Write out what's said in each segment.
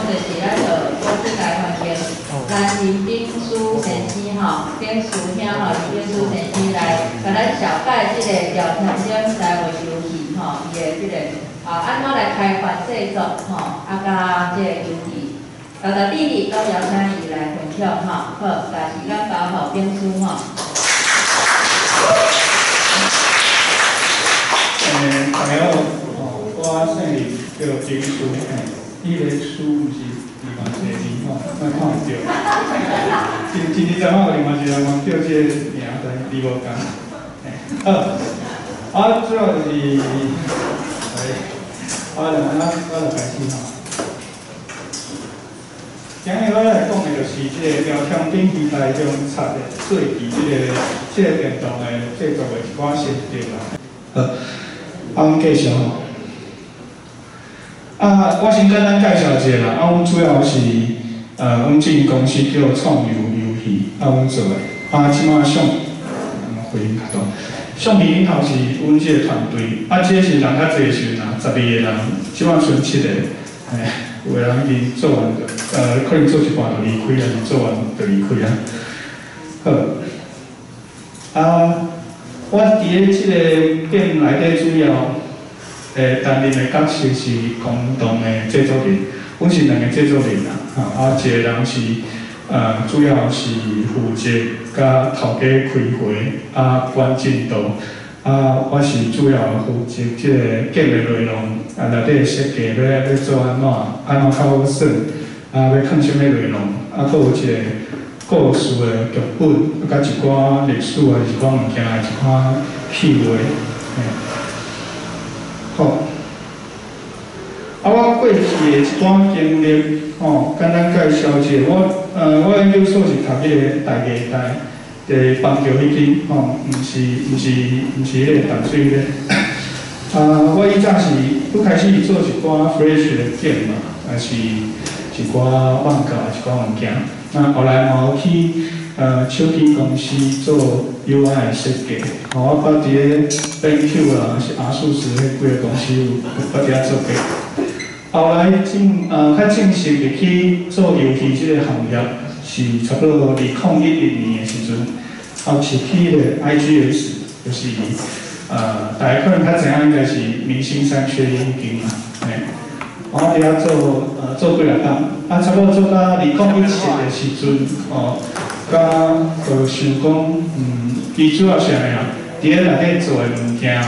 就是咱就公司来环境，咱是兵书先生吼，兵书兄吼，兵书先生来甲咱小解即个聊天中台湾游戏吼，伊的即个安怎来开发制作吼，甲即个游戏，弟弟都邀请伊来分享吼，好，把时间交互兵书吼。大家好，我姓李，叫兵书，伊个书毋是另外一个字吼，咱看唔到。今日早有另外一个人叫这个名，但是字无共。好，主要就是，我就开始吼。今日我来讲的就是这个聊天顶平台中插的最基这个电动的制作的一寡设定啦。阮继续吼。我先简单介绍一下啦。阮主要是阮这间公司叫创游戏，阮做的。即马相回应较大。橡皮领头是阮这个团队，这是人较侪时阵12个人，即马剩7个。有个人已经做完可能做一半就离开啊，做完就离开啊。我伫咧即个店内底主要担任的角色是共同的制作人，阮是2个制作人啦，一个人是主要是负责甲头家开会管进度，我是主要负责即个 game 的内容，内底的设计要做安怎较好耍，要放什么内容，佫有一个故事的剧本，甲一寡历史的一寡物件的一寡趣味，好。我过去的一段经历，简单介绍一下。我研究所是读迄个大艺大，邦桥迄间，毋是迄个淡水咧。我以前是拄开始做一寡 Flash 的 game 嘛，是一寡网咖一寡物件。后来嘛有去手机公司做 UI 的设计，我捌伫咧 BenQ 啦，是阿数斯迄几个公司有捌伫遐做过。后来较正式入去做游戏即个行业，是差不多2011年的时阵，后是去个 IGS， 就是大家可能较知影应该是明星三缺一间嘛，我伫遐做几来工，差不多做到2017的时阵，就想讲，伊主要是安尼啊，伫咧内底做的物件，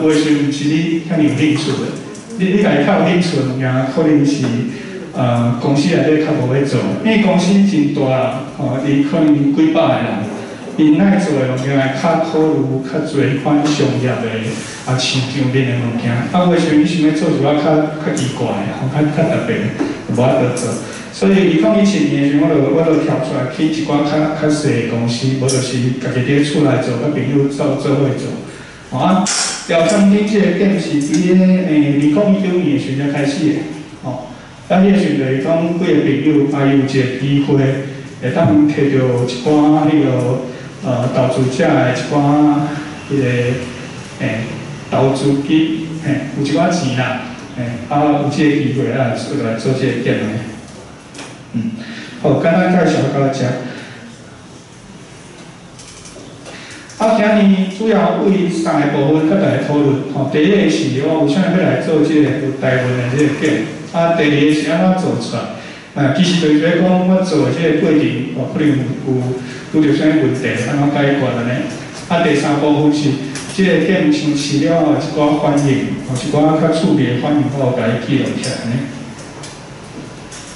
有的时毋是你遐尼有兴趣的。你家己较有兴趣的物件，可能是公司内底较无咧做，因为公司真大啦，伊可能几百个人，因爱做的物件较考虑较侪款商业的市场面的物件，有的时阵你想要做一寡较奇怪的，较特别的，无法度做。所以2017年的时候，我就跳出来去一寡较细的公司，无就是家己伫厝内做，甲朋友做伙做，聊天顶即个店是伫咧2019年的时阵开始的，迄个时阵就是讲几个朋友有一个机会，会当摕到一寡迄个投资者的一寡迄个投资金，有一寡钱啦，有即个机会来做即个店的，好，简单介绍到遮。今日主要为3个部分，甲大家讨论。第一个是我为啥要来做这个有台湾的这个 game，第二个是安怎做出来。其实就是讲我做的这个过程，可能有遇到啥问题，安怎解决安尼。第三部分是这个 game 上市了后一寡反应，一寡较趣味的反应，我有甲伊记录起来呢。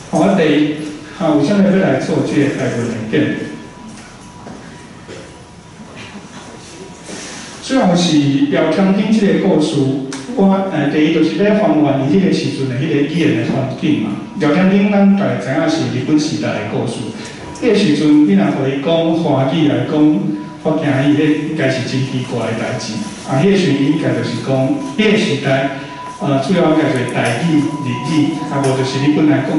为啥要来做这个台湾的 game？主要是聊天顶即个故事，第一就是要还原伊迄个时阵的迄个语言的环境嘛。聊天顶咱大概知影是日本时代的故事，迄个时阵你若互伊讲华语来讲，我惊伊迄应该是真奇怪的代志。迄个时阵应该就是讲，迄个时代主要应该就是台语、日语，无就是你本来讲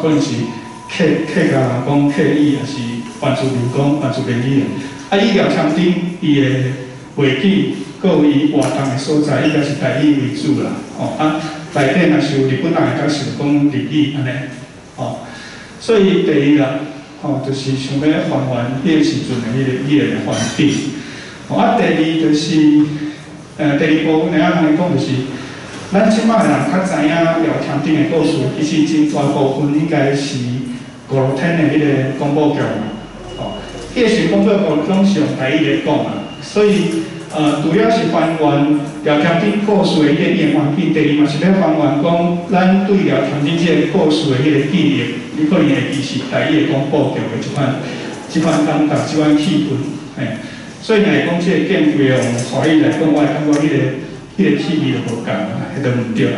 可能是客家人讲客语，也是原住民讲原住民语的。伊聊天顶伊的背景，佮有伊活动的所在，应该是台语为主啦。内底若是有日本人会较想讲日语安尼，哦，所以第一啦，哦，就是想要还原迄个时阵的迄个环境。哦，啊，第二就是，第二部分安尼讲就是，咱即摆人较知影聊天顶的故事，其实真大部分应该是5、6天的迄个广播剧嘛，哦，迄个是广播剧拢是用台语来讲嘛，所以。主要是还原聊天顶故事的迄个演环境，第二嘛是要还原讲咱对聊天顶即个故事的迄个记忆，你可能会记是台语的广播剧的即款感觉、即款气氛，嘿。所以若是讲即个建规用华语来讲，我会感觉迄个气味就无共啊，迄都毋对啦。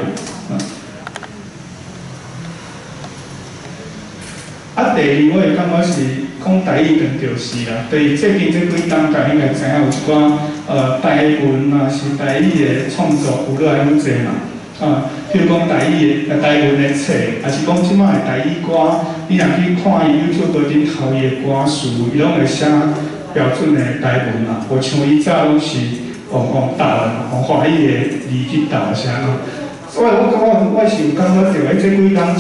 啊，第二我会感觉是。讲台语当就是啦，对最近这几档，大家应该知影有一寡台文啊，是台语的创作有越来越侪嘛。譬如讲台文的册，还是讲即摆的台语歌，你若去看伊 YouTube 顶头伊的歌词，伊拢会写标准的台文嘛。无像伊早拢是用台文、用华语的字去导写嘛。所以我是有感觉到，这几档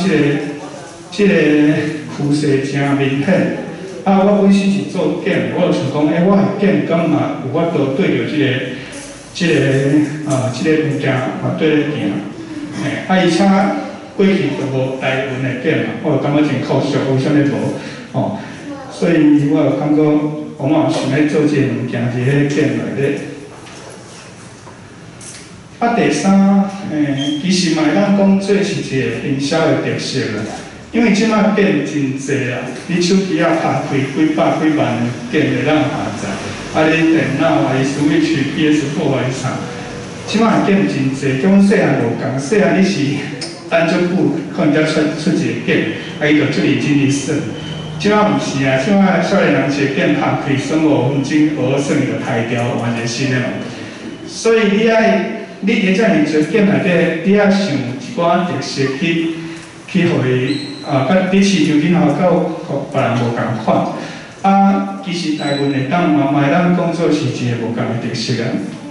即个趋势真明显。啊，我本身是做检，我就想讲，我的检敢嘛有法度对着即个物件嘛对咧行，而且过去就无台文的检嘛，我就感觉真可惜，为啥物无？哦，所以我就感觉，我嘛想要做即个物件，伫迄检内底。啊，第三，其实嘛会当讲这是一个营销的特色啦。因为即摆变真济啦，你手机啊拍开几百几万的电会当下载，啊你电脑啊，伊 Switch、PS4 还是啥，即摆电真济，跟阮细汉无共，细汉你是单足久，可能才出一个电，啊伊就出认真哩耍。即摆毋是啊，即摆少年人一个电拍开，算5分钟，无算伊就抬掉，换一个新的嘛。所以你在遮尔侪电内底，你爱想一寡特色去互伊。甲伫市场顶头，甲别人无共款。啊，其实台湾会当嘛会当讲做是一个无共的特色啊。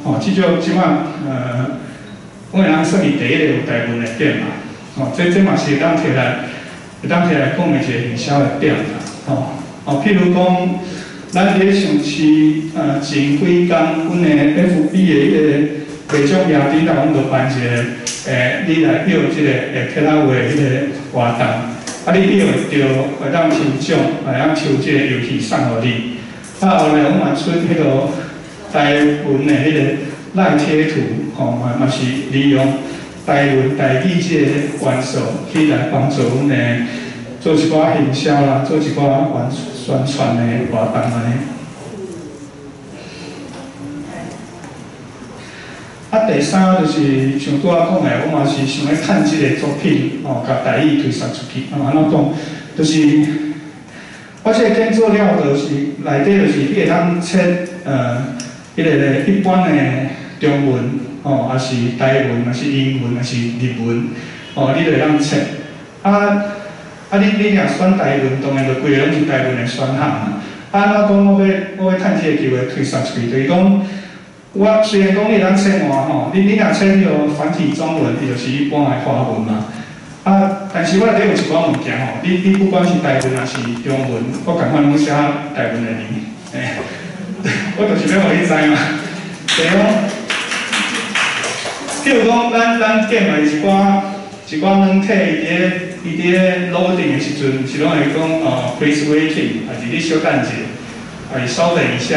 哦，即种即摆我会当算是第一个有台湾的店嘛。哦，这嘛是会当摕来讲的一个营销的点啦。譬如讲，咱伫上市前几工，阮的 FB 的迄个卖种夜顶头，阮就办一个你来表即个客家话迄个活动。啊，你表会当抽奖，会当抽即个游戏送互你。啊，后来我嘛出迄个台文的迄个赖贴图，嘛是利用台文台语即个元素去来帮助阮的做一寡营销啦，做一寡宣传的活动安尼。啊，第三就是像拄仔讲的，我嘛是想要趁即个作品，甲台语推送出去。安怎讲？就是我即个建作了，就是内底就是你会当切迄个一般的中文，还是台文，还是英文，还是日文，你就会当切。你若选台文，当然就规个拢是台文的选项嘛。安怎讲？我要趁即个机会推送出去，就是讲。我虽然讲你当切换吼，你若切迄个繁体中文，伊就是一般的华文嘛。但是我内底有一寡物件吼，你不管是台文还是中文，我共款拢写台文的字，我就是要互你知嘛。就是讲，譬如讲，咱店内一寡软体，伊伫loading的时阵，是拢会讲please waiting， 还是你稍等一下，还是稍等一下，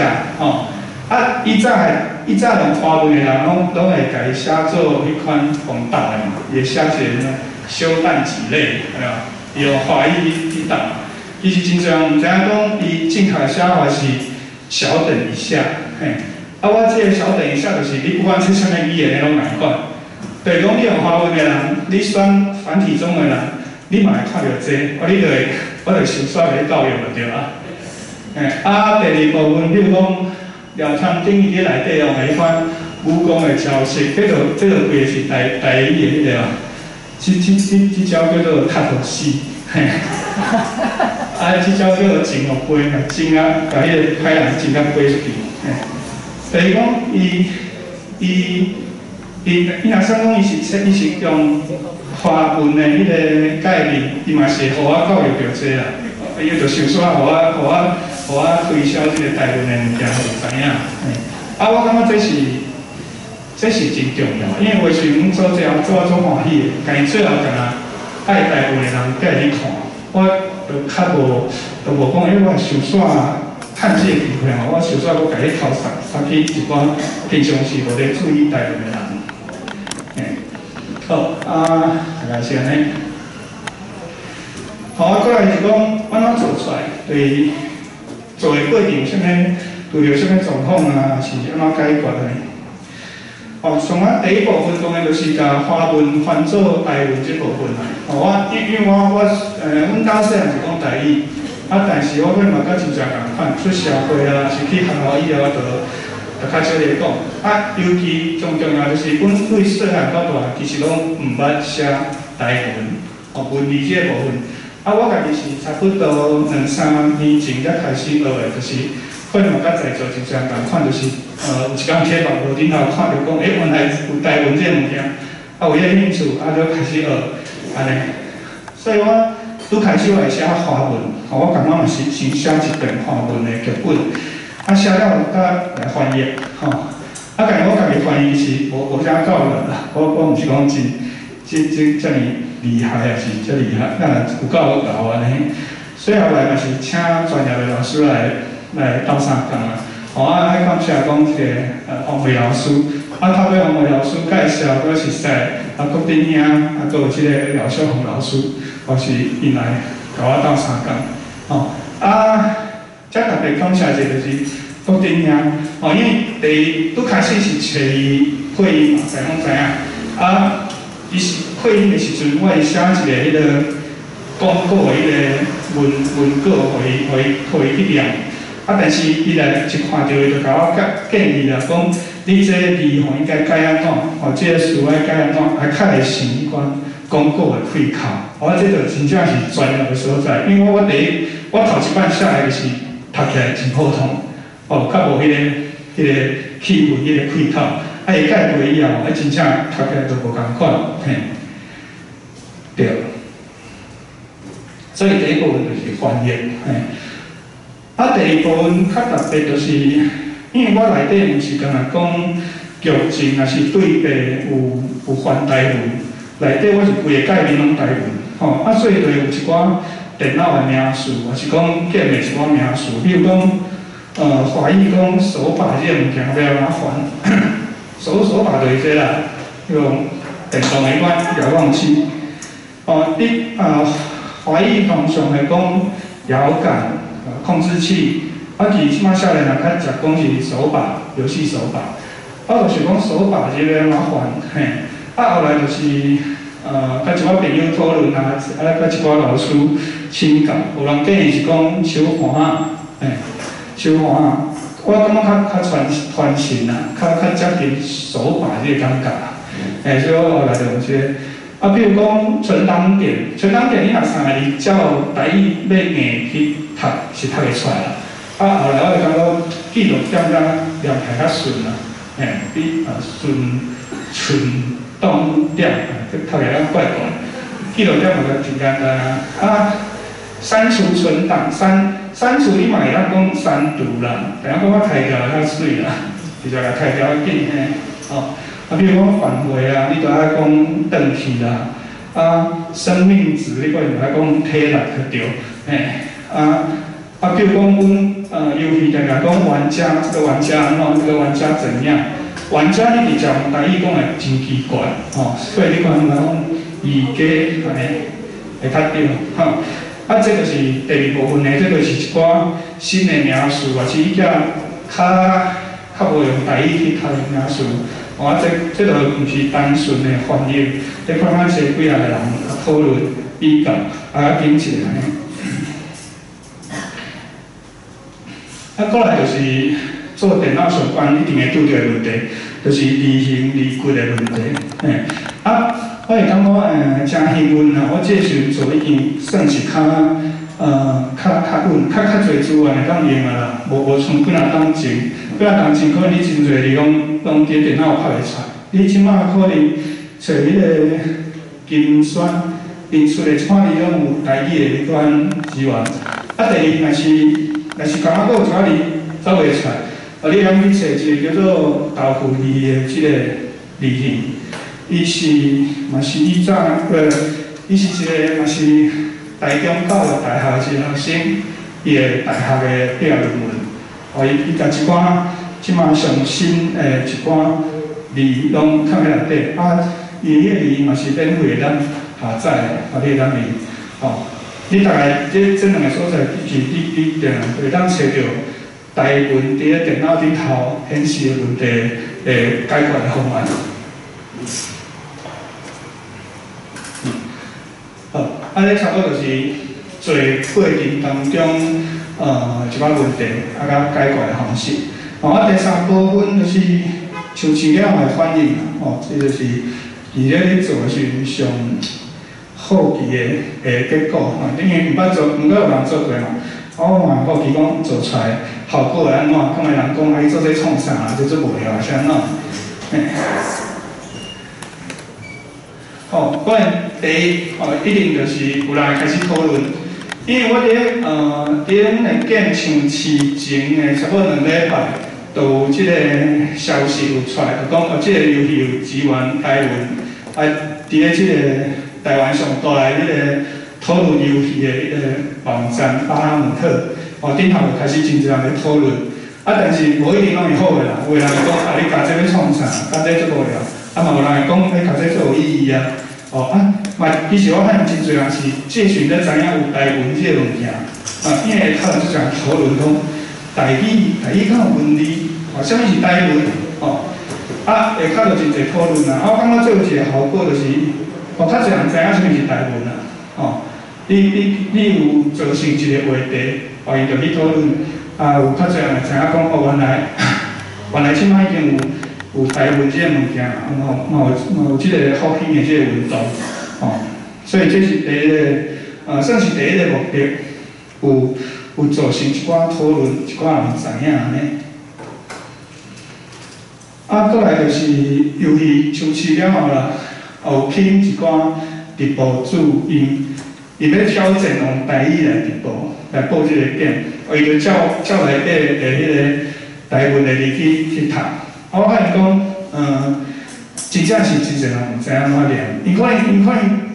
以早用华文的人拢会家己写做迄款风档的嘛，会写一个小等几类，有用华语去答。其实真侪人毋知影讲，伊正确的写法是小等一下，我这个小等一下就是你不管是啥物语言，你拢难管。就是讲你用华文的人，你选繁体中的人，你嘛会看到这，我就想煞来教育就对啦。第二部分，比如讲。聊天顶伊咧内底用迄款武功的招式，这个规个是台语的迄个，这招叫做卡头死，这招叫做情互飞，情啊，甲迄个歹人情啊飞出去，就是讲伊伊若算讲伊是用华文的迄个概念，伊嘛是互我教育着这啦。伊就想说互我推销即个台湾的物件，互知影。我感觉这是真重要，因为话想做这样做欢喜的，但是最后干那爱台湾的人才会去看，我就较无讲，因为我想煞趁这个机会吼，我想煞我家己头杀去一寡平常时无咧注意台湾的人。好大概是安尼。好，过来是讲安怎做出来，对做的过程有啥物，遇到啥物状况啊，是安怎解决的？上啊第一部分讲的就是甲华文翻做台文这部分啦。因为阮家细汉是讲台语，但是我嘛甲真正共款，出社会啊，是去学校以后就较少咧讲。尤其最重要就是阮对细汉到大，其实拢毋捌写台文，文字这部分。我家己是差不多2-3年前才开始学的，就是可能嘛甲在座真正共款，就是有一天去网络顶头看到讲，原来有台文这物件，有迄兴趣，就开始学，安尼。所以我拄开始我会写华文，我感觉嘛是先写一段华文的剧本，写了才来翻译，但是我家己翻译是无啥够的啦，我毋是讲遮尔厉害也是遮厉害，有够老安尼。所以后来嘛是请专业的老师来斗相共啊。爱感谢讲一个黄伟老师，透过黄伟老师介绍，佫是说郭丁兄，佫有即个廖小红老师，是因来甲我斗相共。则特别感谢一个就是郭丁兄，因为拄开始是找伊配音嘛，大家拢知影。伊是配音的时阵，我会写一个迄个广告的迄个文稿，互伊去念。但是伊来一看到伊，就甲我建议啦，讲你这字吼应该改安怎，这个词爱改安怎，还较会想迄款广告的开口。这就真正是专业的所在，因为我头一摆写的就是读起来真普通，较无迄个气氛，迄个开口。伊改过以后，真正读起来都无共款，对。所以第一部分就是翻译，第二部分较特别就是，因为我内底毋是干那讲剧情，也是对白有翻台文，内底我是规个界面拢台文，所以就有一寡电脑的名词，也是讲建的一寡名词，比如讲，华语讲手把这个物件要安怎翻。手把就是这啦，用电动的迄款遥控器。华语通常来讲摇杆、控制器，其实即摆少年人较常讲是手把，游戏手把。我就是讲手把这个安怎翻，后来就是甲一寡朋友讨论甲一寡老师请教，有人建议是讲手环手环我感觉较传神啦，较接近手把这个感觉。所以我后来就有这比如讲存档点，你若3个字照台语要硬去读是读会出来啦。后来我就感觉记录点念起来较顺啦，比顺动点读起来较怪怪。记录点嘛就真简单啊。删除存档删除你嘛会当讲删除啦，但讲我开条较水啦，直接甲开条紧比如讲返回啊，你就爱讲转去啦，生命值你可能爱讲体力去对，比如讲阮游戏定定讲玩家，这个玩家安怎，这个玩家怎样？玩家你直接用台语讲会真奇怪，所以你看人讲移家安尼会较对，这就是第二部分的，这就是一寡新的名词，或是伊较无用台语去读的名词。这就毋是单纯的翻译，这看咱些几啊个人讨论比较，紧起来。过来就是做电脑相关一定会拄到的问题，就是字形字骨的问题。我会感觉真幸运啦！我这时阵做已经算是较稳，较侪资源会当用啊啦，无像几若当前，可能你真侪你拢伫电脑拍袂出，你即马可能找迄个金选面出的看你拢有台语的迄款资源。第二，若是感觉有一寡字走袂出来，你通去找一个叫做豆腐字的即个字器，伊是以早伊是一个嘛是台中教育大学的一个学生，伊的大学的毕业论文，伊甲一寡即马上新的一寡字拢藏喺内底，伊迄个字嘛是免费咱下载，你当面你大概这两个所在，是你会当找到台文伫咧电脑顶头显示的问题解决的方案。你差不多就是做过程当中一寡问题甲解决的方式。第三部分就是像资料的反应这就是伫咧做的时上好奇的结果因为毋捌做，毋过有人做过嘛。我嘛好奇讲做出来效果会安怎？敢会人讲伊做这创啥？这做无聊是安怎？当然第一一定就是有人开始讨论，因为我伫阮的店像市前的差不多2礼拜，就有即个消息有出来，就讲即个游戏有支援台文，伫咧即个台湾上大的迄个讨论游戏的迄个网站巴哈姆特，顶头就开始真侪人咧讨论，但是无一定拢会好个啦，有个人会讲你教这要创啥？教这做无聊，嘛有人会讲你教这做有意义啊。其实我看真侪人是借询咧知影有台文即个物件，因为他就讲讨论讲台语敢有问题，啥物是台文下骹就真侪讨论啦。我感觉最有一个效果就是，较侪人知影啥物是台文啦，你有造成一个话题，伊就去讨论，有较侪人会知影讲原来即摆已经有台文即个物件，嘛有即个复兴的即个运动，所以这是第一个，算是第一个目的，有造成一寡讨论，一寡人知影安尼。过来就是游戏上市了后啦，有拼一寡直播主因要挑战用台语来直播，来播即个点，伊就照内底的迄个台文的字去读。我发现讲，真正是真侪人毋知影怎念，因可能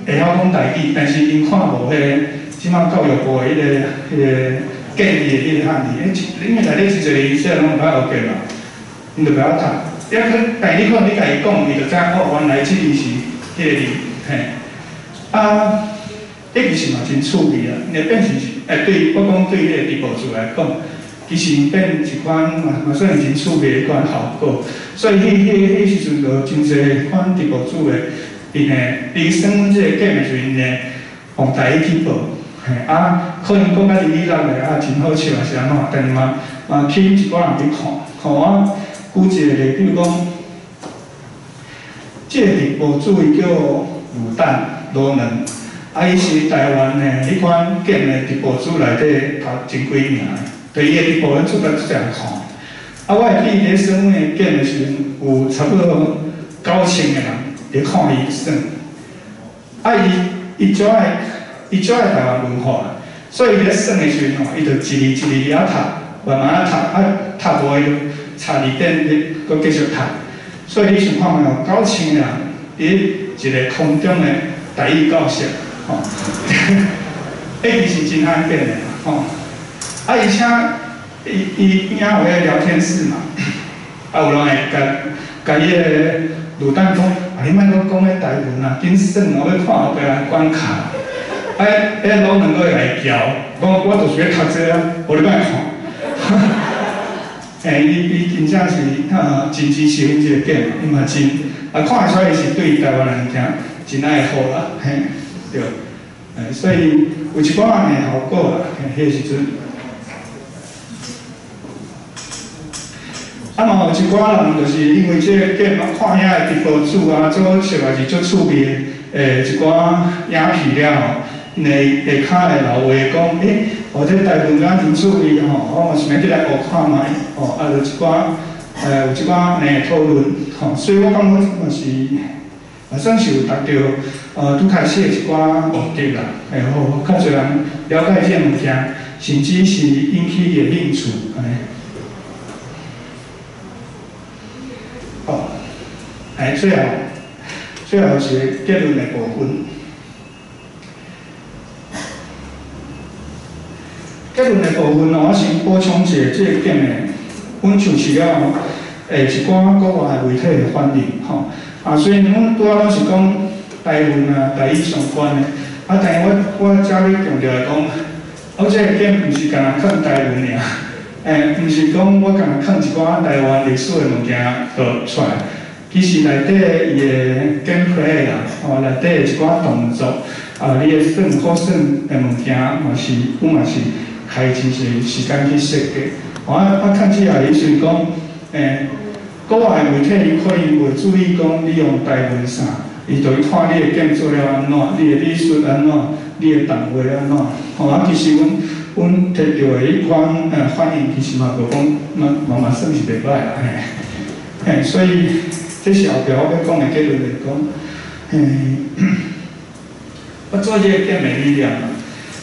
会晓讲台语，但是因看无迄个即马教育部的迄个建议的迄个汉字，因为内底真侪字虽然拢毋捌学过嘛，因就袂晓读。但你可能你家己讲，伊就知原来即字是迄个字，迄其实嘛真趣味啊，因为变成是对我讲对迄个直播主来讲。其实变一款嘛算是真趣味的一款效果，所以迄时阵就真侪款直播主的，伊算阮即个 game 的时阵呢，用台语去播，可能讲甲哩哩啦的真好笑啊是安怎，但是嘛去一寡人去看，我举一个例，比如讲，即个直播主伊叫卤蛋罗能，伊是台湾的迄款 game 的直播主内底头前几名。对伊个直播咱出来出来看，我会记伫咧算阮的game的时阵，有差不多9000个人伫看伊算。伊足爱台湾文化，所以伊咧算的时阵伊就一字一字仔读，慢慢读无伊就插字典搁继续读。所以你想看觅有9000个人伫一个空中的台语教室，迄是真罕见的而且伊边仔有迄聊天室嘛，有人会甲伊个卤蛋讲，你莫阁讲迄台文啊，紧算哦，要看后壁人关卡。迄老两个会来叫，我就是要读这啊，无你莫看。伊真正是真支持阮即个店，伊嘛真看得出来是对台湾人真爱好啦，对，所以有一寡人的效果啦，迄个时阵。嘛有一寡人就是因为即个 game 看遐个直播主做实在是足趣味的，一寡影片了因为下骹会留话讲，这台文敢真趣味我嘛想要去来学看卖，就一寡有即寡安尼讨论，所以我感觉嘛是，也算是有达到拄开始的一寡目的啦，互较侪人了解这物件，甚至是引起伊的兴趣，安尼。好，最后是结论的部分。结论的部分我先补充一下这个点的，阮尝试了一寡国外的媒体的反应所以阮拄仔拢是讲台湾台语相关的，但是我遮要强调讲，我这个点毋是干那看台湾尔，毋是讲我干那看一寡台湾历史的物件就出来，其实内底伊的 gameplay 啦，内底的一寡动作，你的好耍的物件嘛是，阮嘛是。开真侪时间去设计。看起来伊是讲，国外媒体伊可能袂注意讲你用台文啥，伊就去看你的建做了安怎，你的美术安怎，你的动画安怎。其实阮摕到的迄款反应，其实嘛就讲嘛算是袂歹啦，所以这是后壁我要讲的结论就是讲，我做这个点的理念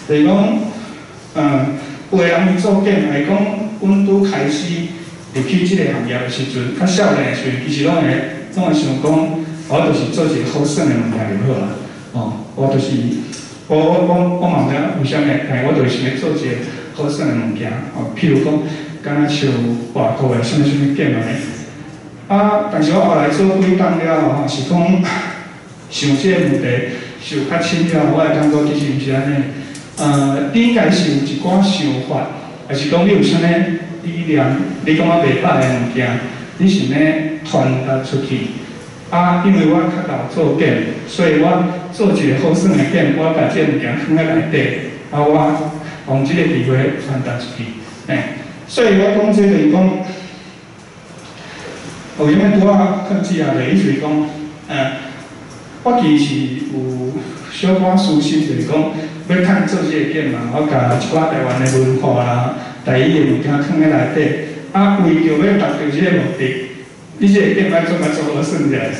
就是讲。有个人去做店，来讲，阮拄开始入去即个行业的时阵，较少年的时阵，其实拢会想讲，我就是做一个好耍的物件就好啦。我就是我嘛毋知为虾米，但我就是想要做一个好耍的物件。譬如讲，敢若像外国的什么店安尼。但是我后来做几档了是讲想这个问题想较深了，我会感觉其实毋是安尼。你应该是有一寡想法，还是讲你有啥物理念，你感觉袂歹的物件，你想要传达出去。因为我较老做店，所以我做一个好耍的店，我把这物件放在内底，我用这个机会传达出去。所以我讲这就是讲，因为拄仔看子啊，意思是讲，我其实有小可私心，就是讲。要趁做这个店嘛，我甲一寡台湾的文化啦、台语的物件放在内底，为着要达到这个目的，你这个店要做好耍才会使。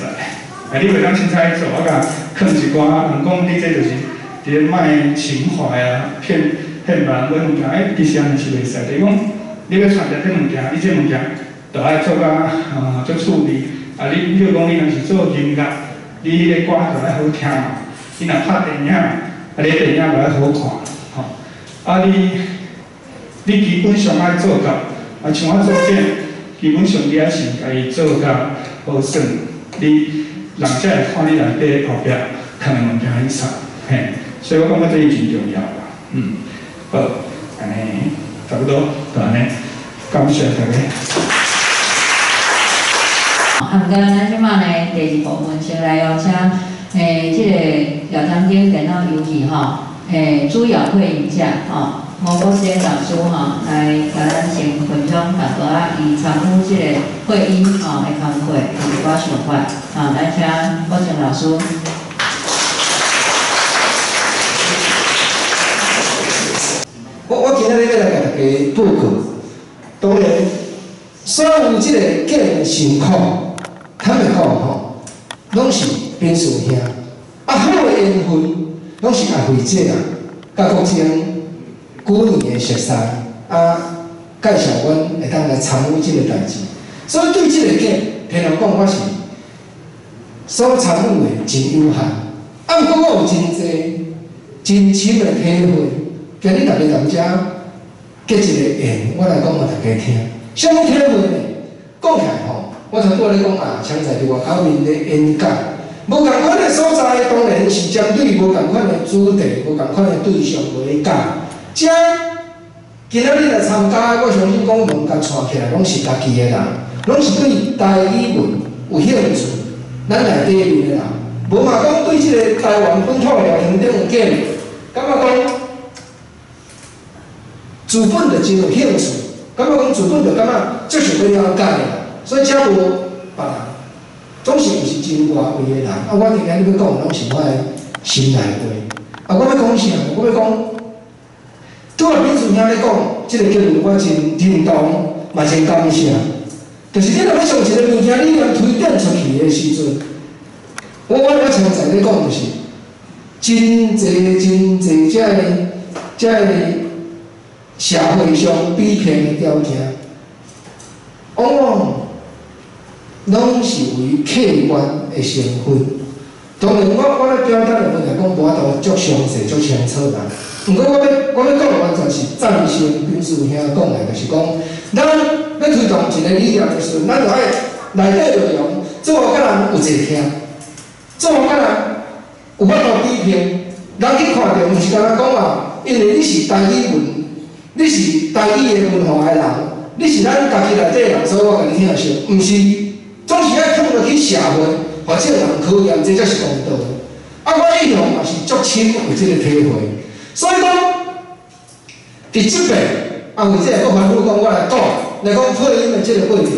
你袂当凊彩做，我甲放一寡，人讲你这就是伫咧卖情怀骗人买物件，其实安尼是袂使。就是讲，你要传达这物件，你这物件就爱做甲做趣味。你比如讲，你若是做音乐，你迄个歌就爱好听嘛。你若拍电影。你电影就爱好看，你基本上爱做到，像我做店，基本上你还是家己做到好耍，人才会看你内底后壁看的物件是啥，所以我感觉这是真重要啦。好，安尼差不多就安尼，感谢大家。毋过咱即摆呢，第二部分先来邀请。这个廖长庚电脑游戏主要会影下吴国坚老师来甲咱先分享淡薄伊参与这个会议的工作有一寡想法来请国坚老师。我今仔日要来甲大家报告，当然，所有这个建的情况，坦白讲拢是。变数兄，好的缘分，拢是爱会姐啊，甲国前旧年的熟识介绍阮会当来参与这个代志。所以对这个件，听人讲我是所参与的真有限。不过我有真侪真深的体会。今日大家踮遮结一个缘，我来讲互大家听。啥物体会呢？讲起来我头拄仔咧讲常在伫外口面咧演讲。无共款的所在，当然是针对无共款的主题、无共款的对象来讲。遮今仔日来参加，我相信讲门甲带起来拢是家己的人，拢是对台语文有兴趣。咱内底面的人，无嘛讲对即个台湾本土的聊天顶有见，感觉讲自本就真有兴趣，感觉讲自本就感觉足想要了解的，所以遮无别人。总是毋是真外围的人，我今日要讲拢是我的心内话。我要讲啥？我要讲，拄仔民主兄咧讲，即个结论我真认同，嘛真感谢。就是你若要上一个物件，你要推展出去的时阵，我常在咧讲就是，真侪遮个社会上比拼的条件，往往拢是为客观的成分。当然，我咧表达的问题讲无法度足详细、足清楚啦。毋过我要讲完全是赞成秉师兄讲的，就是讲，咱要推动一个理念的时阵，咱就爱内底内容做甲人有一听，做甲人有法度比拼。人去看到，毋是干那讲啊，因为你是台语文，你是台语的文化的人，你是咱家己内底人，所以我甲你听熟。毋是，总是爱放落去社会，或者人考验，这才是公道。啊，我一向嘛是足深有这个体会。所以讲，伫即边啊，为这个我反复讲，我来配音的这个过程，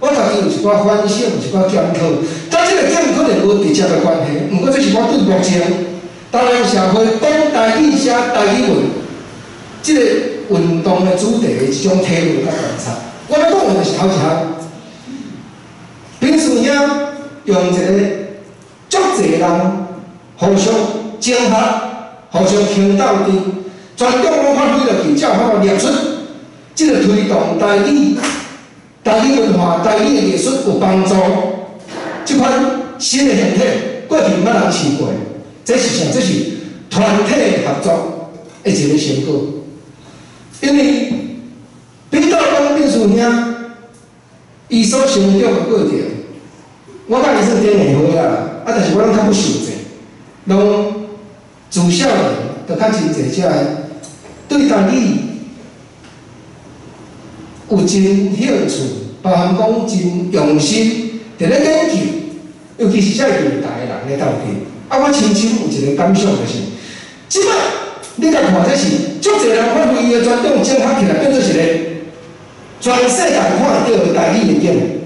我家己有一寡反省，有一寡检讨。但这个检可能无直接的关系，毋过这是我对目前台湾社会讲台语、写台语文，这个运动的主题的一种体会甲观察。我要讲的就是头一项，秉师兄用一个足侪人互相整合。互相倾斗阵，全中拢发挥落去，才有法度练出即个推动台语文化、台语艺术有帮助。即款新的形体，过去毋捌人试过，这是啥？这是团体合作的一个成果。因为比较讲秉师兄，伊所成长的过程，我甲伊算顶下岁啊，但是我拢较不熟者，拢。自少年就较真侪遮个对台语有真兴趣，包含讲真用心，伫咧研究，尤其是遮个年代的人咧斗阵。啊，我深深有一个感想就是，即摆你甲看这是足侪人发挥伊的专长，整合起来变做一个全世界看得到的台语的景。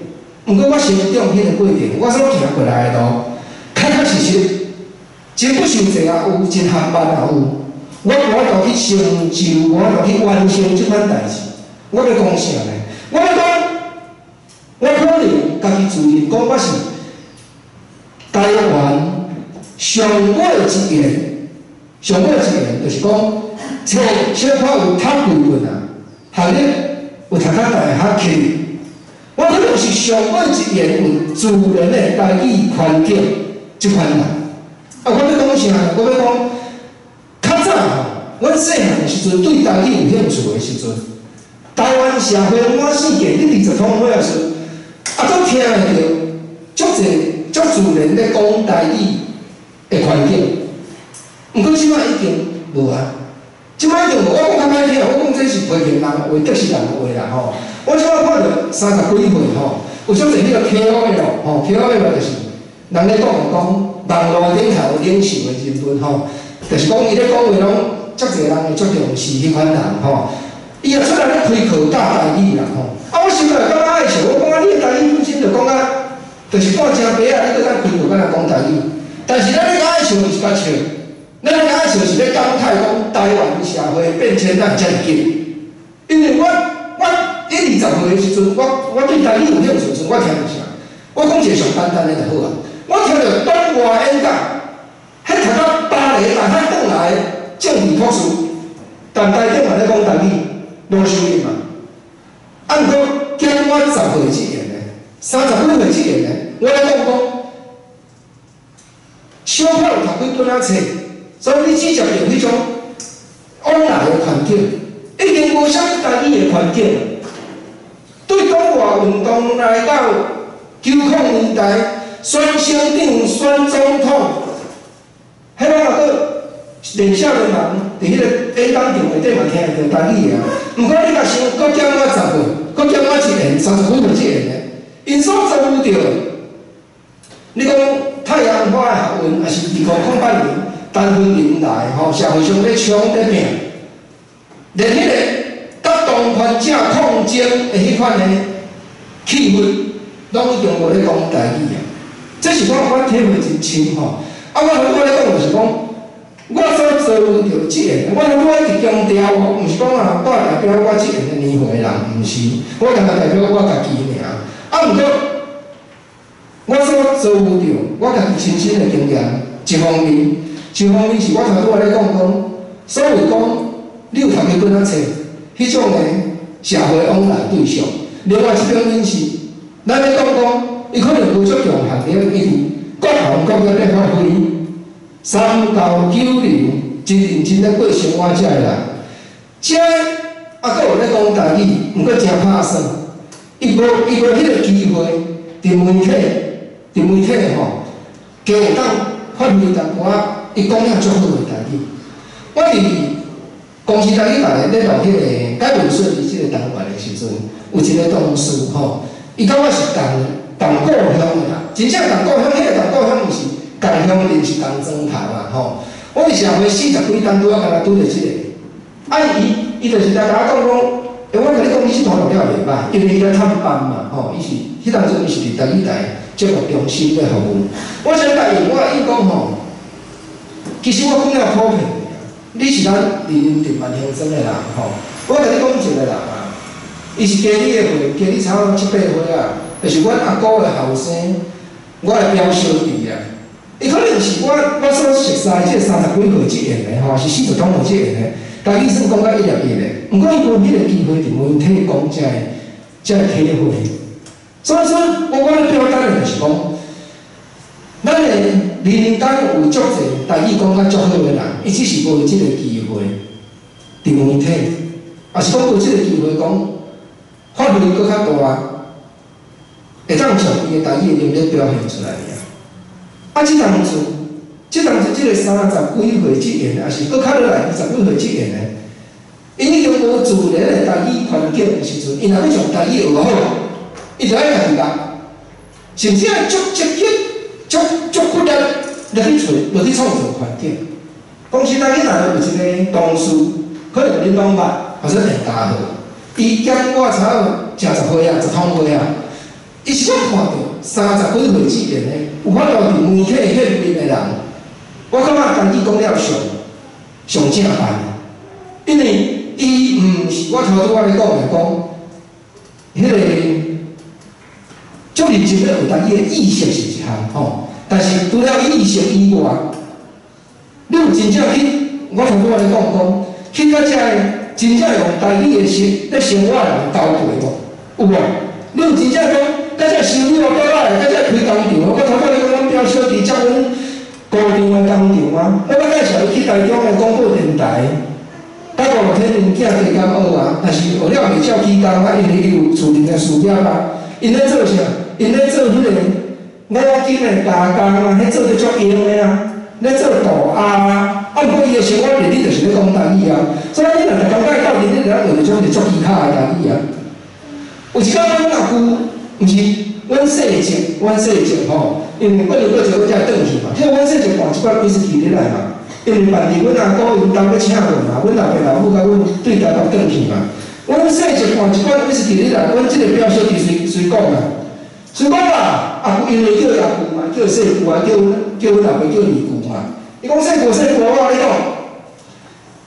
毋过我成长迄个过程，我所行过来的路，确实。真不受罪也有，真含慢也有。我无法度去成就，无法度去完成即款代志。我要讲啥呢？我要讲，我可能家己自认讲我是台湾上尾一员，上尾一员就是讲，册小可有读几本啊，学历有读到大学去。我可能是上尾一员有自然的台语环境即款人。啊！我要讲啥？我要讲，较早吼，阮细汉的时阵对台语有兴趣的时阵，台湾社会满世界你20通火的时阵，啊，都听会到足自然咧讲台语的环境。毋过即摆已经无啊，即摆已经无。我讲较歹听，我讲这是批评人话、得失人话啦吼。我即摆看到30几岁吼，有种是迄个 KOL 吼 ，KOL 就是人咧讲。网络顶头领袖的人物吼，就是讲伊咧讲话拢足侪人会足重视迄款人吼。伊也出来咧开课教台语啦吼。啊，我想来感觉爱笑，我讲啊，你台语本身就讲啊，就是半正白啊，你搁咱开课敢若讲台语。但是咱咧爱笑是甲笑，咱咧爱笑是咧感慨讲台湾社会变迁哪会遮尔紧。因为我20岁的时阵，我对台语有兴趣时，我听着啥？我讲一个上简单的就好啊。我听到东华演讲，迄读到巴黎大海转来的政治博士，但台顶嘛咧讲台语，无收入嘛。啊，毋过经我10岁之前咧，30几岁之前咧，我咧讲小可有读几本仔册，所以你直接用迄种往来的环境，已经无啥物台语的环境。对东华运动来到90年代。选省长、选总统，迄拢啊个连少年人伫迄个演讲场内底嘛听会到台语啊。毋过你若想，搁减我10岁，搁减我1年，30几岁之前咧，因所遭遇到，你讲太阳花的学运，也是2008年单纯年来吼，社会上咧抢咧拼，连迄个甲当权者抗争的迄款的气氛，拢已经无咧讲台语啊。这是我体会真深吼。啊，我咧讲就是讲，我所遭遇到即个，我一直强调哦，毋是讲啊，我代表我即个年岁的人，毋是，我单单代表我家己尔。啊，毋过，我所遭遇到，我家己亲身的经验，一方面是我头拄仔咧讲，所谓讲你有读过几仔册，迄种的社会往来对象。另外一方面是，咱咧讲，伊可能无足强项了，伊伫各行各业咧发挥，三教九流，真认真咧过生活，遮个人，遮还有咧讲台语，毋过真拍算，伊无迄个机会，伫媒体吼，加有当发挥淡薄仔，伊讲了足好的台语。我伫公司台语台咧录迄个解文设计即个单元的时阵，有一个同事吼，伊感觉是同故乡的啦，真正同故乡，迄个同故乡毋是同乡人，是同庄头啦吼。我伫社会40几单拄仔，敢若拄着即个，伊就是来甲我讲，我甲你讲，你即段录了袂歹，因为伊来探班嘛吼，伊是迄当阵伊是伫台语台节目中心咧服务。我想答应，我伊讲吼，其实我讲了普遍。你是咱离林定万乡镇的人吼，我甲你讲一个人啊，伊是加你的岁，加你差不多7、8岁啊，就是阮阿姑的后生，我的表小弟啊。伊可能是我所熟悉即个30几岁即样的吼，是40多岁即样的，但医生讲到1粒1的，毋过伊无迄个机会伫媒体讲遮个体会。所以说，我咧表达的就是讲，咱的离林间有足侪台语讲甲足好的人，伊只是无即个机会伫媒体，也是讲无即个机会讲发挥搁较大，会当将伊的台语能力表现出来尔。啊，即当阵即个30几岁即样，也是搁较落来20几岁即样的，因已经无自然的台语环境的时阵，伊若要将台语学好，伊就爱家己学，甚至爱足积极、足骨力落去创造环境。公司台语内有一个同事，可能恁拢捌，或者连家好，伊减我差不多10岁啊，10通岁啊。伊是我看到30几岁之前的，有法度伫媒体现面的人，我感觉家己讲了上正办，因为伊毋是我头拄仔咧讲的迄个足认真咧有台语的意识是一项吼，但是除了意识以外，你有真正去我头拄仔咧讲，去到遮个真正用台语的生活的人交陪无？有无？你有真正讲？甲遮收入倒来，甲遮开工厂，我头摆咧讲，阮表小弟接阮高中的工厂啊，我介绍伊去台中的广播电台，甲5、6天年囝加减学啊，但是学了袂少起工啊，因为伊有厝边的事业啊，因咧做啥？因咧做迄个五金的加工啊，迄做得足用的啊，咧做涂鸦啊，啊，毋过伊的生活日子就是咧讲台语啊，所以你若逐工甲伊斗阵，你就学着种是足奇卡的台语啊。有一摆阮阿舅。毋是，阮细节吼，因为过年过节我才会转去嘛。迄阮细节办一罐威士忌入来嘛，因为办伫阮阿姑因兜要请阮嘛，阮老爸老母甲阮对台北转去嘛。阮细节办一罐威士忌入来，阮即个表小弟随讲啊，随讲啦，阿舅因为叫阿舅嘛，叫细舅啊，叫阮老爸叫二舅嘛。伊讲细舅，我甲你讲，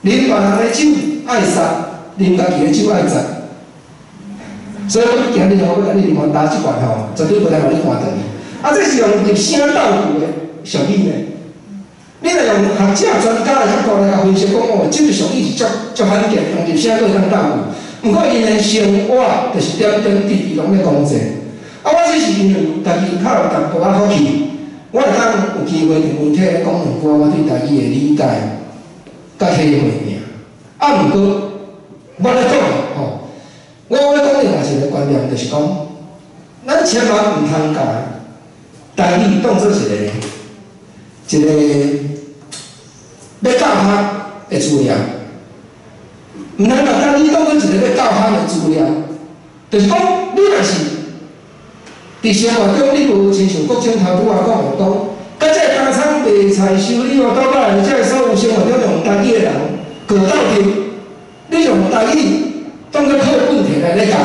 啉别人的酒爱杀，啉家己的酒爱赚。所以我今日吼，我甲你另外打一罐吼，绝对袂当互你看到。啊，这是用入声斗句的俗语呢。你若用学者专家的角度来甲分析讲哦，这个俗语是足罕见，用入声佫会当斗句。毋过因的生活就是点点滴滴拢咧讲者。啊，我只是因为家己较有淡薄仔好奇，我会当有机会伫媒体咧讲两句我对家己的理解甲体会尔。啊，毋过我咧讲吼。我要讲另外一个观念，就是讲，咱千万毋通甲台语当做一个要教学的资料，毋通甲台语当做一个要教学的资料。就是讲，你若是伫生活中你无亲像国政头拄仔讲的讲，甲这工厂卖菜收入哦倒来，这所有生活中用台语的人，过斗阵，你用台语。当作课本摕来咧教，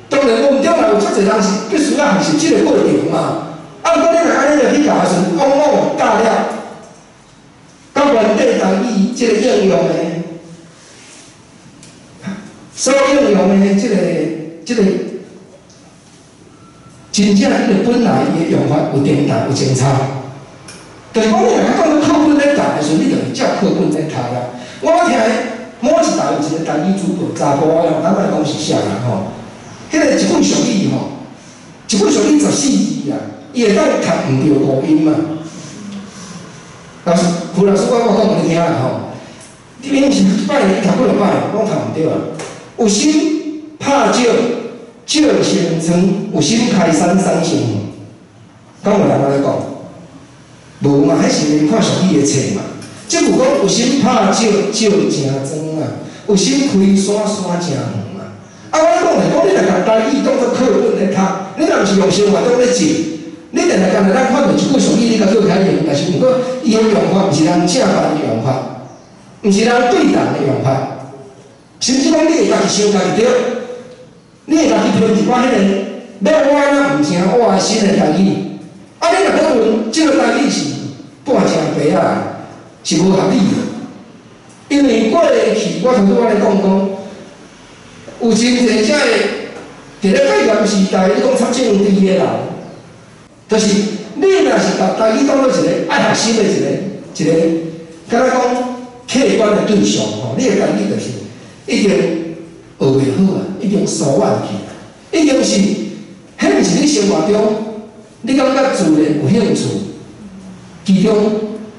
当然我们中也有足侪人是必须要学习即个过程嘛。啊，不过你若安尼就去教时，往往教了，到原底台语即个应用的，所应用的即个真正伊个本来伊个用法有重大有前差。就是讲，你若讲到课本咧教的时阵，你就是照课本在读啦。我听某一代有一个台语主播查甫哦，咱莫讲是啥人吼，迄个一本俗语吼，一本俗语14字啊，伊会当读毋着五音嘛。老师，胡老师，我讲互你听啦吼，你明是一摆你读几落摆，拢读毋着啊。有心拍照，照成床；有心开山，山成木。敢有人安尼讲？无嘛，迄是连看俗语的册嘛。即有讲有心拍照，照成庄啊；有心开山，山成远啊。啊，我讲来讲，你若甲台语当作课本咧读，你若毋是用生活中咧记，你定来干来咱看到一句俗语，你甲做起用，但是毋过伊的用法毋是人正版的用法，毋是人对人的用法。甚至讲，你会家己想家己对，你会家己编一寡迄个要我那毋成我的新的台语。啊，你若讲问即个台语是半成白啊，是无合理的。因为过去我头拄仔咧讲，有真侪遮个伫咧戒严时代，你讲插政治的人，就是你若是把台语当做一个爱学习的一个，敢若讲客观的对象吼，你的台语就是。已经学袂好啊，已经疏远去，已经是，迄毋是你生活中，你感觉自然有兴趣，其中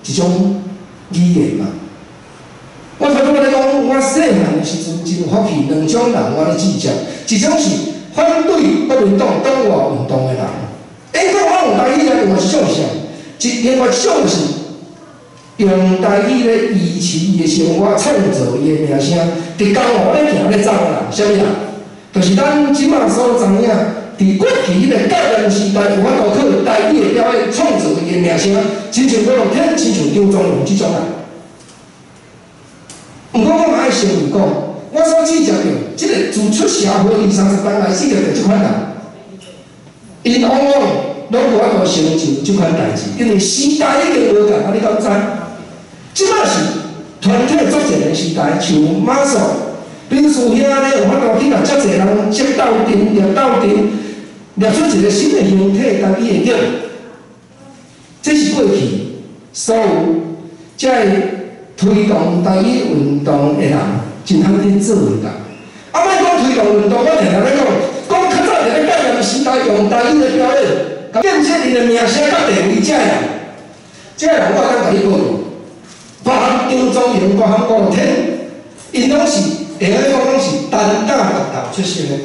一种语言嘛。我头拄仔咧讲，我细汉的时阵真有发起两种人我咧指教，一种是反对国民党党外运动的人，讲我用台语来另外一种是啥？另外一种是。用台语咧维持伊的生活，创造伊的名声，伫江湖咧行咧走的人，啥物人？就是咱即马所知影，伫过去迄个戒严时代，有法度靠台语的表演创造伊的名声，亲像吴天，亲像张忠勇即种人。毋过我嘛爱承认讲，我所指教着，即个自出社会20、30年来，至少就即款人，因往往拢无法度成就即款代志，因为时代已经无共啊，你敢知？即摆是团体作战的时代，像马祖、兵士兄咧，有法度去甲遮侪人接斗阵、掠斗阵，掠出一个新的形体，台语的叫，这是过去所有遮个推动台语运动的人真通去做的。啊，莫讲推动运动，我常常咧讲较早伫咧戒严时代用台语的表演，建设伊的名声甲地位，遮个人，遮个人我敢甲你保证。包含张忠勇，包含吴天，因拢是会晓讲，拢是单打独斗出身的。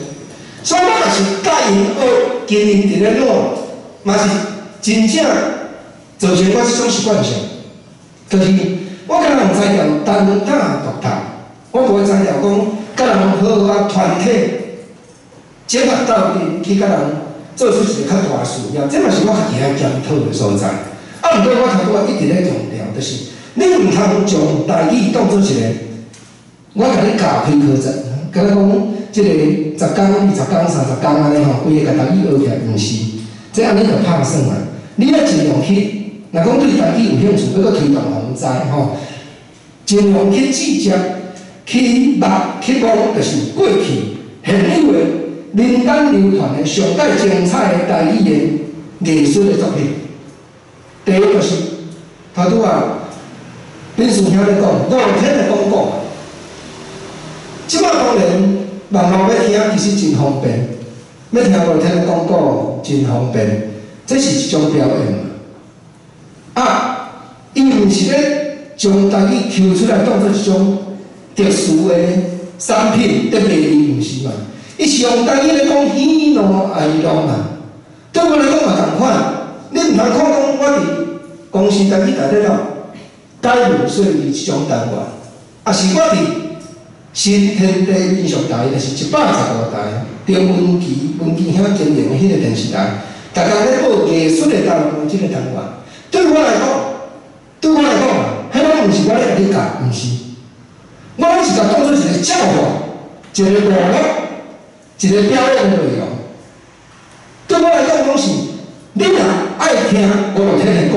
所以我也是甲因学经营伫咧弄，嘛是真正造成我即种习惯性。就是我敢若知条单打独斗，我无知条讲甲人好好啊团体结合斗阵去甲人做出一个较大事业，这嘛是我家己爱检讨的所在。啊，毋过我头拄仔一直咧强调，就是。你毋通将台语当做一个，我甲你教开课程，甲你讲，即个10天、20天、30天安尼吼，规个甲台语学起来，毋是，这安尼就拍算啊。你要尽量去，若讲对台语有兴趣，要搁推动互知吼，尽量去记接、去捌、去摸，就是过去现有的民间流传的上界精彩的台语的艺术的作品。第一就是头拄仔。恁师兄咧讲，5天的广告，即摆当然网络要听其实真方便，要听5天的广告真方便，这是一种表演嘛。啊，伊毋是咧将台语抽出来当作一种特殊的产品在卖你，毋是嘛？伊是用台语咧讲喜怒哀乐嘛。对我来讲嘛同款，你毋通看讲我伫公司台语内底咯。解论说理即种单元，也是我伫新天地民俗台，就是115台，中文期遐经营的迄个电视台，逐工咧报艺术的单元即个单元。对我来讲，迄拢毋是我咧甲你教，毋是，我拢是甲当作一个教化，一个娱乐，一个表演的内容。对我来讲，拢是你若爱听，我就听你讲。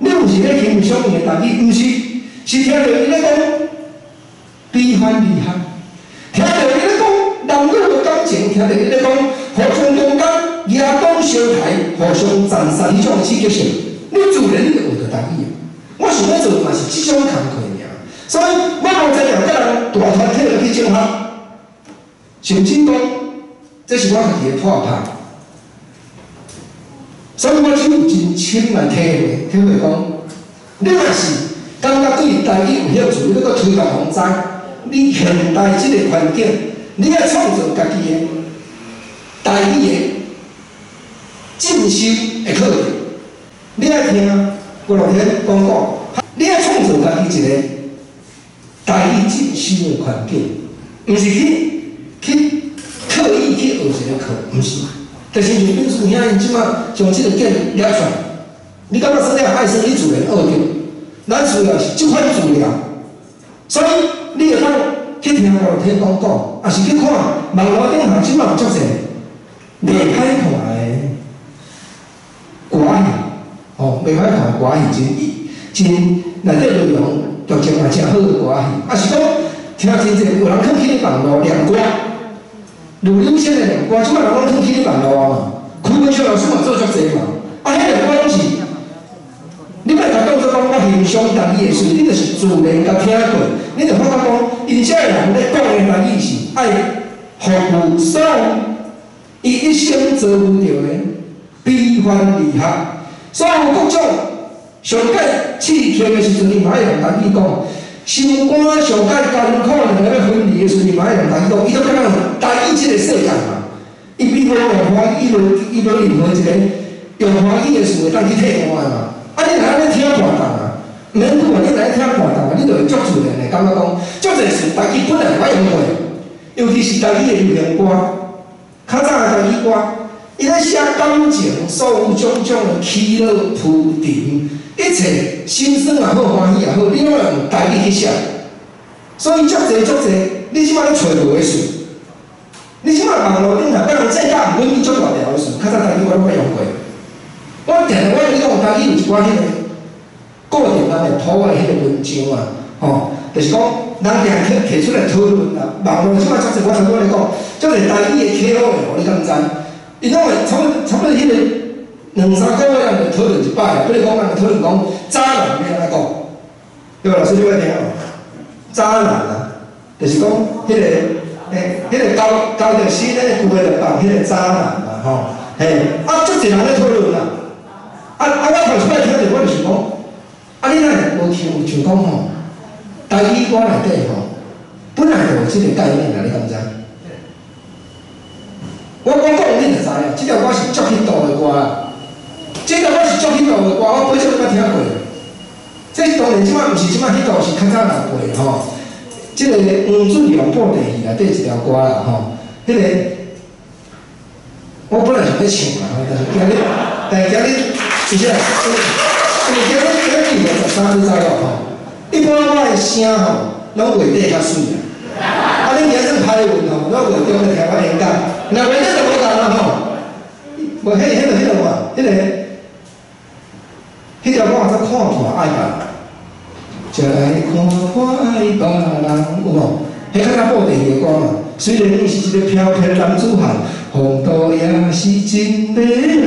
你毋是咧欣赏伊的台语，毋是，是听到伊咧讲悲欢离合，听到伊咧讲男女的感情，听到伊咧讲互相中间亚当相抬、互相赞赏迄种刺激性，你自然你就学到台语。我想要做嘛是即种工课尔，所以我无真样甲人大团体去整合，甚至讲这是我家己的破拍。所以我只有真深来体会讲，你若是感觉对台语有兴趣，你搁推广互知，你现代即个环境，你要创造家己的台语的进修的课程，你要听郭老天讲过。你要创造家己一个台语进修的环境，毋是去刻意去学一个课，毋是。就是像本书遐，因即马将即个建立出来，你感觉生了爱生，你自然学着。咱需要是即款资料，所以你会当去听老天讲讲，也是去看网络顶头即马有足侪袂歹看的歌戏，袂歹看的歌戏真内底内容就真嘛真好的歌戏，啊是讲听真济有人囥去咧网络念歌，如流星的念歌，即摆人拢囥去咧网络啊嘛，开文小老师嘛做足济嘛，啊迄念歌拢是，你莫甲当作讲我欣赏台语的时，你就是自然甲听过，你就发觉讲，因遮人咧讲的台语是爱服务所有伊一生遭遇到的悲欢离合，所有各种。上界刺激的时阵，伊嘛爱用台语讲；伤肝、上界艰苦，两个要分离的时阵，伊嘛爱用台语讲。伊都敢若台语即个世界嘛，伊无用华语，伊无任何一个用华语的事会当去替换嘛。啊，你若安尼听半档啊，免久啊，你若爱听半档啊，你就会足自然的感觉讲，足侪事台语本来就爱用过，尤其是台语的流行歌，较早的台语歌，伊咧写感情，所有种种的起落铺陈。一切心酸也好，欢喜也好，你拢用台语去写，所以足济，你即摆咧找无的事，你即摆网络顶头甲人正甲毋管你足大条的事，较早台语我拢捌用过。我定我跟你讲，台语有一寡迄个固定人的土的迄个文章啊，就是讲人定摕出来讨论啦。网络即摆足济，我头拄咧讲，足济台语的 KOL，你敢知？伊拢会差不多迄个。2、3个月人就讨论一摆，比如讲，人讨论讲渣男要安怎讲，对吧？老师你要听哦，渣男啊，就是讲迄个交着死咧，旧的就当迄个渣男嘛，足侪人咧讨论啦。我头一摆听着，我就是讲，你哪会无像讲台语歌内底本来就有即个概念啦，你敢知？我讲你就知影，即条歌是足迄度的歌啦。这个我是足迄度的歌，我本身捌听过。这当然即摆毋是即摆迄度，是较早人背吼。即个黄准良播电视内底一条歌啦吼，迄个我本来想要唱啦，但是今日是啥？今日23日知咯吼。一般我的声吼，拢袂底较水啦。你今日拍文吼，我袂中咧听我演讲，若袂底就无共啦吼。无迄个嘛，迄条我则看破爱别人，才来看破爱别人，有无？迄较早播电视的歌嘛。虽然伊是一个飘飘男子汉，风度也是真迷人，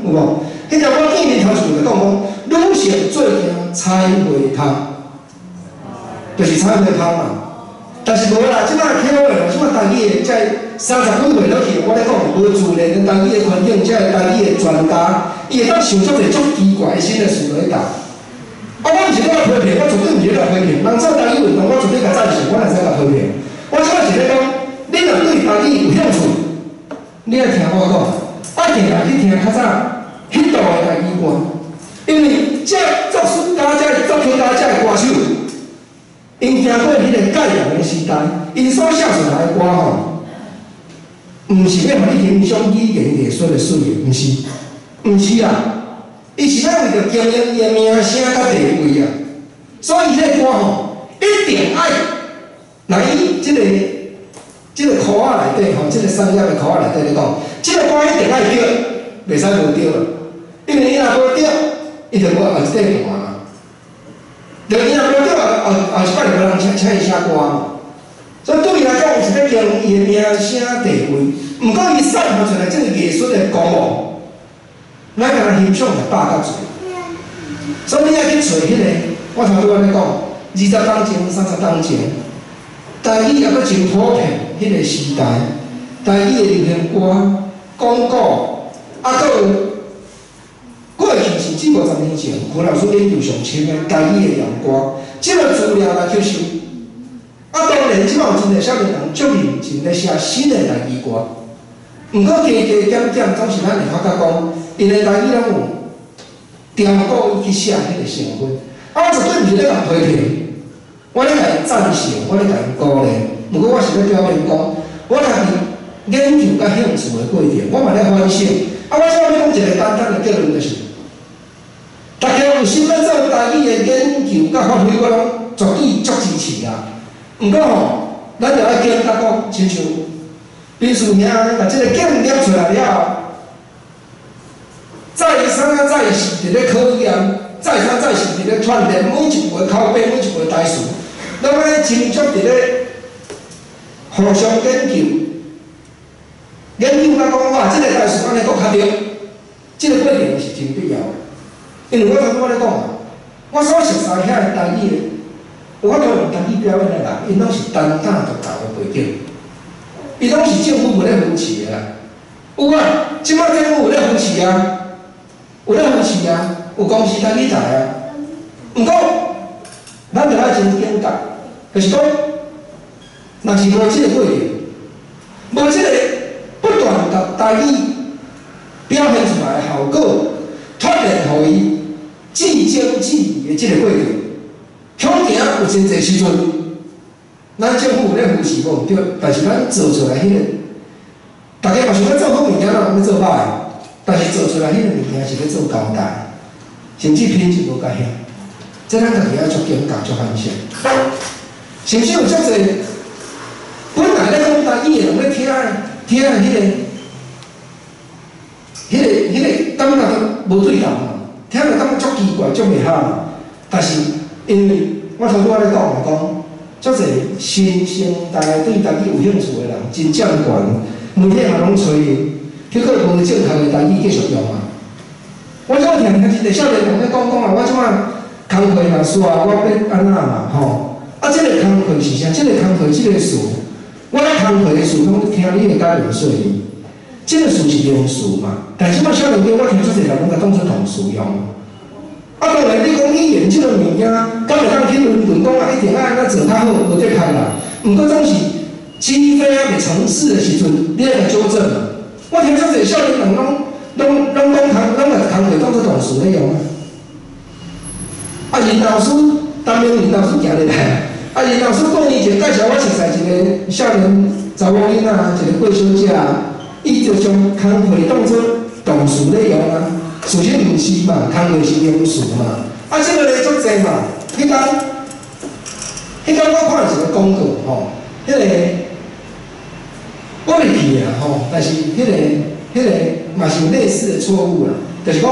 有无？迄条我见面头前就讲，女性做行猜袂透，就是猜袂透嘛。但是无啦，即摆 KOL， 即摆台语的在30几岁落去，我咧讲无自然的台语的环境，才台语的专家，伊会当想出一足奇怪新的事来答。我毋是咧批评，我绝对毋是咧批评。人做台语运动，我绝对甲赞成，我哪使甲批评？我即摆是咧讲，你若对台语有兴趣，你爱听我讲，爱定定去听较早迄度的台语歌，因为这作曲家、这作曲家、这歌手。因经过迄个改良的时代，因所写出来的歌吼，毋是要互你欣赏语言艺术的水平，毋是啦，伊是要为着经营伊的名声甲地位啊。所以迄个歌吼，一定爱来伊即个科仔内底吼，即个商业的科仔内底咧讲，即个歌一定爱对，袂使无对啦。因为伊若无对，伊就无后一块盘嘛。就伊若无对，后一摆就无人请伊写歌嘛。所以对伊来讲，有是要经营伊的名声地位。毋过伊散发出来即个艺术的光芒，咱甲咱欣赏100较侪。所以你爱去找迄个，我头拄仔咧讲，20当前、30当前，台语也阁真普遍。迄个时代，台语的流行歌、广告，啊，阁有过去是4、50年前，柯老师研究上深的台语的洋歌，即个资料来吸收。啊，当然，即摆有真侪少年人足认真咧写新的台语歌。毋过加减减，总是咱会发觉讲，因的台语拢有调故意去写迄个成分。啊，我绝对毋是咧甲批评，我咧甲伊赞成，我咧甲伊鼓励。毋过我是咧表明讲，我家己研究甲兴趣的过程，我嘛咧反省。啊，我即摆要讲一个简单的结论就是，大家有心要做台语的研究甲发挥，我拢绝对足支持啦。毋过吼，咱着爱简单讲，亲像。秘书兄安尼把即个检验出来了，再三再四伫咧考验，再三再四伫咧锻炼每一步的口碑，每一步的台词，咱安尼斟酌伫咧互相研究，研究甲讲哇，即个台词安尼讲较对，即个过程是真必要的。因为我头拄仔咧讲，我所熟悉遐个台语的，有法度用台语表演的人，因拢是单打独斗的背景。伊拢是政府有咧扶持的啦，有啊，即摆政府有咧扶持啊，有咧扶持啊，有公司台语台啊。毋过，咱着爱真简洁，就是讲，若是无即个过程，无即个不断甲台语表现出来的效果，锻炼互伊至精至义的即个过程，恐惊有真侪时阵。咱政府有咧扶持无对，但是咱做出来迄个，大家嘛想要做好物件，咱要做歹，但是做出来迄个物件是咧做交代，甚至品质无甲遐，这咱家己爱足严格足反省。甚至有足侪本来咧讲台语的人咧听迄个感觉无对头嘛，听着感觉足奇怪足袂合嘛。但是因为我头拄仔咧讲。足侪新生代对台语有兴趣的人真占悬，媒体嘛拢找伊，结果无正确的台语继续用啊。我即摆听一个少年人咧讲啊，我即摆工课若煞，我要安怎嘛吼？啊，即个工课是啥？即个工课即个词，我咧工课的词拢听你会甲认说哩。即个词是名词嘛，但即摆少年家我听出侪人拢甲当作同词用。啊，当然，你讲语言即个物件，敢会当去论讲啊，一定爱安怎做较好，无得拍啦。毋过总是鸡飞还袂成事的时阵，你爱来纠正嘛。我听说这少年人拢把工课当作同事咧用啊。啊，林老师，当面林老师行入来，啊，林老师过年前介绍我熟悉一个少年查某囡仔，一个过小姐，伊就将工课当作同事咧用啊。首先毋是嘛，工课是名词嘛。啊，即个咧足济嘛。迄天我看一个广告吼，迄个我袂记啊吼，但是迄个嘛是有类似的错误啦，就是讲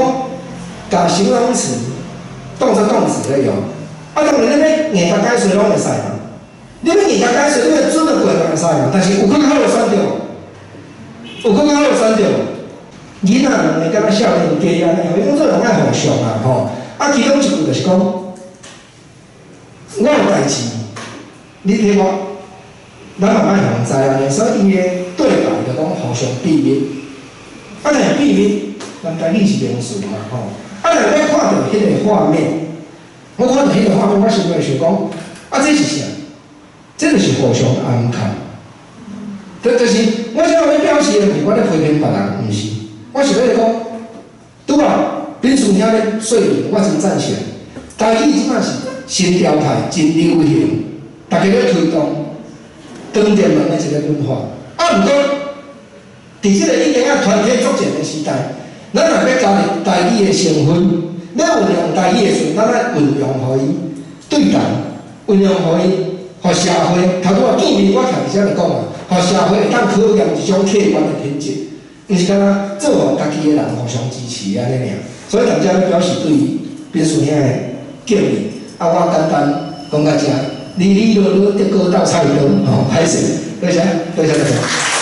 甲形容词当作动词咧用。啊，当然你要硬甲解说拢会使嘛，你要硬甲解说，你要准得过嘛会使嘛，但是有更好的选择，有更好的选择。囡仔人会敢若少年家安尼，因为做人爱互相啊吼。啊，其中一句就是讲，我有代志，你替我，咱嘛莫互人知安尼，所以伊的对白就讲互相秘密。啊，但是秘密，咱台语是名词嘛吼。啊，但是我看到迄个画面，我看到迄个画面，我心内想讲，啊，这是啥？这就是互相安排。就是我想要表示的，我咧批评别人，毋是。我是要讲，拄啊，丙叔兄咧说明，我真赞成。台语即摆是新潮派，真流行，大家咧推动当地人的一个文化。啊，毋过，伫即个已经啊团结作战的时代，咱若要加入台语的成分，要运用台语的时阵，咱要运用互伊对待，运用互伊，互社会。头拄啊见面，我听是安尼讲啊，互社会会当考验一种客观的品质。毋是干那做互家己的人互相支持安尼尔，所以大家表示对丙叔兄的敬意。啊，我简单讲到这，哩哩落落得高到菜刀，吼，歹势，多谢大家。